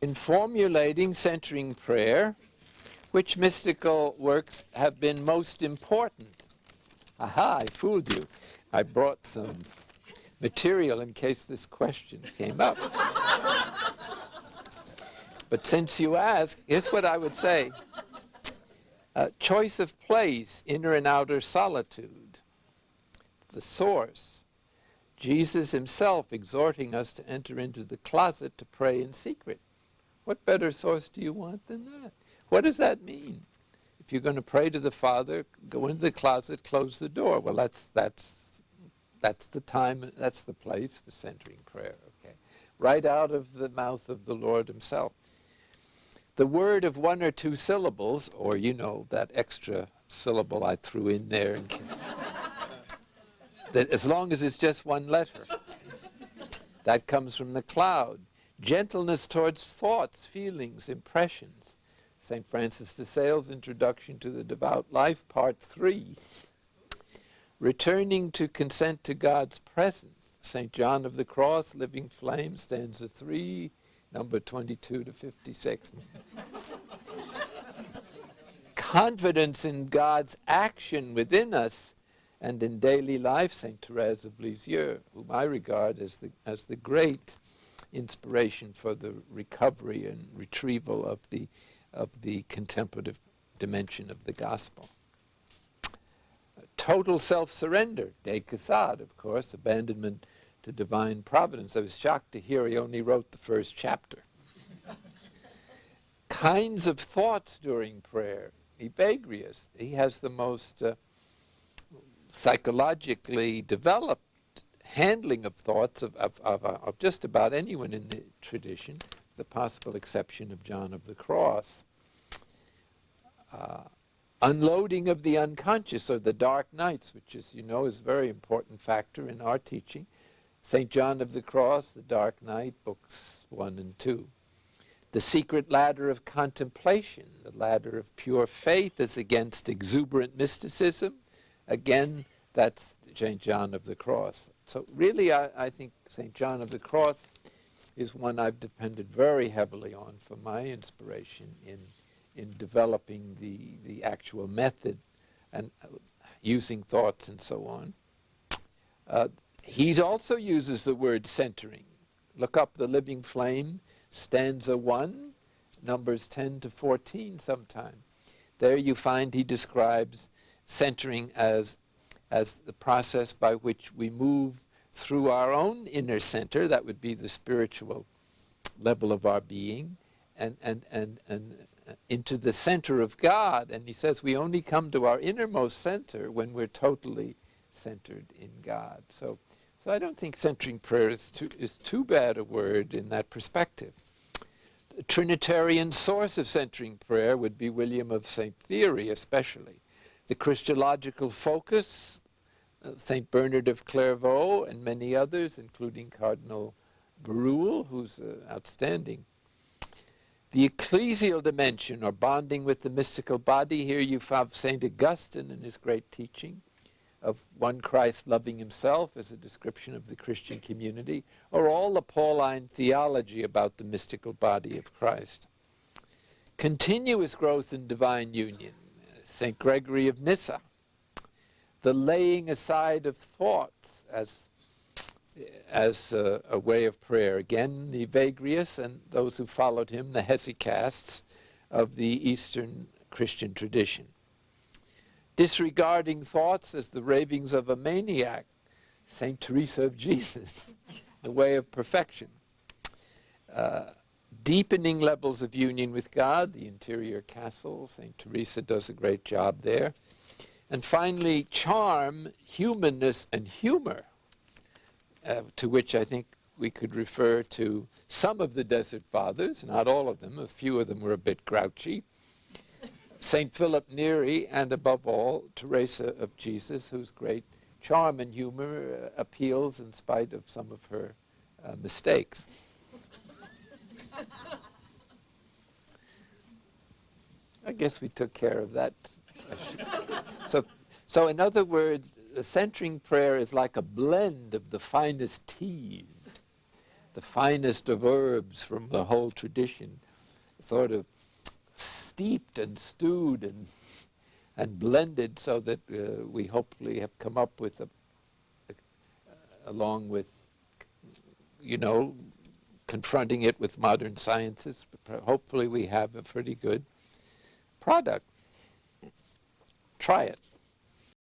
In formulating centering prayer, which mystical works have been most important? Aha, I fooled you. I brought some material in case this question came up. But since you ask, here's what I would say. Choice of place, inner and outer solitude, the source. Jesus himself exhorting us to enter into the closet to pray in secret. What better source do you want than that? What does that mean? If you're going to pray to the Father, go into the closet, close the door. Well, that's the time, that's the place for centering prayer. Okay, right out of the mouth of the Lord himself. The word of one or two syllables, or that extra syllable I threw in there, that as long as it's just one letter, that comes from the cloud. Gentleness towards thoughts, feelings, impressions. St. Francis de Sales, Introduction to the Devout Life, Part 3. Returning to consent to God's presence. St. John of the Cross, Living Flame, stanza 3, number 22 to 56. Confidence in God's action within us and in daily life. St. Therese of Lisieux, whom I regard as the great inspiration for the recovery and retrieval of the contemplative dimension of the gospel. Total self-surrender, de Cathod, of course, abandonment to divine providence. I was shocked to hear he only wrote the first chapter. Kinds of thoughts during prayer. Evagrius, he has the most psychologically developed handling of thoughts of just about anyone in the tradition, with the possible exception of John of the Cross. Unloading of the unconscious, or the dark nights, which is a very important factor in our teaching. St. John of the Cross, The Dark Night, books 1 and 2. The secret ladder of contemplation, the ladder of pure faith, is against exuberant mysticism. Again, that's St. John of the Cross. So really, I think St. John of the Cross is one I've depended very heavily on for my inspiration in developing the actual method and using thoughts and so on. He also uses the word centering. Look up the Living Flame, stanza 1, numbers 10 to 14 sometime. There you find he describes centering as the process by which we move through our own inner center, that would be the spiritual level of our being, and into the center of God. And he says we only come to our innermost center when we're totally centered in God. So I don't think centering prayer is too bad a word in that perspective. The Trinitarian source of centering prayer would be William of St. Thierry, especially. The Christological focus, St. Bernard of Clairvaux, and many others, including Cardinal Berulle, who's outstanding. The ecclesial dimension, or bonding with the mystical body. Here you have St. Augustine in his great teaching of one Christ loving himself as a description of the Christian community, or all the Pauline theology about the mystical body of Christ. Continuous growth in divine union, St. Gregory of Nyssa. The laying aside of thoughts as a way of prayer. Again, the Evagrius and those who followed him, the hesychasts of the Eastern Christian tradition. Disregarding thoughts as the ravings of a maniac, St. Teresa of Jesus, the way of perfection. Deepening levels of union with God, the interior castle, St. Teresa does a great job there. And finally, charm, humanness, and humor, to which I think we could refer to some of the Desert Fathers, not all of them. A few of them were a bit grouchy. St. Philip Neri, and above all, Teresa of Jesus, whose great charm and humor appeals in spite of some of her mistakes. I guess we took care of that. So in other words, the centering prayer is like a blend of the finest teas the finest of herbs from the whole tradition, sort of steeped and stewed and blended so that we hopefully have come up with, along with, confronting it with modern sciences, hopefully we have a pretty good product. Try it.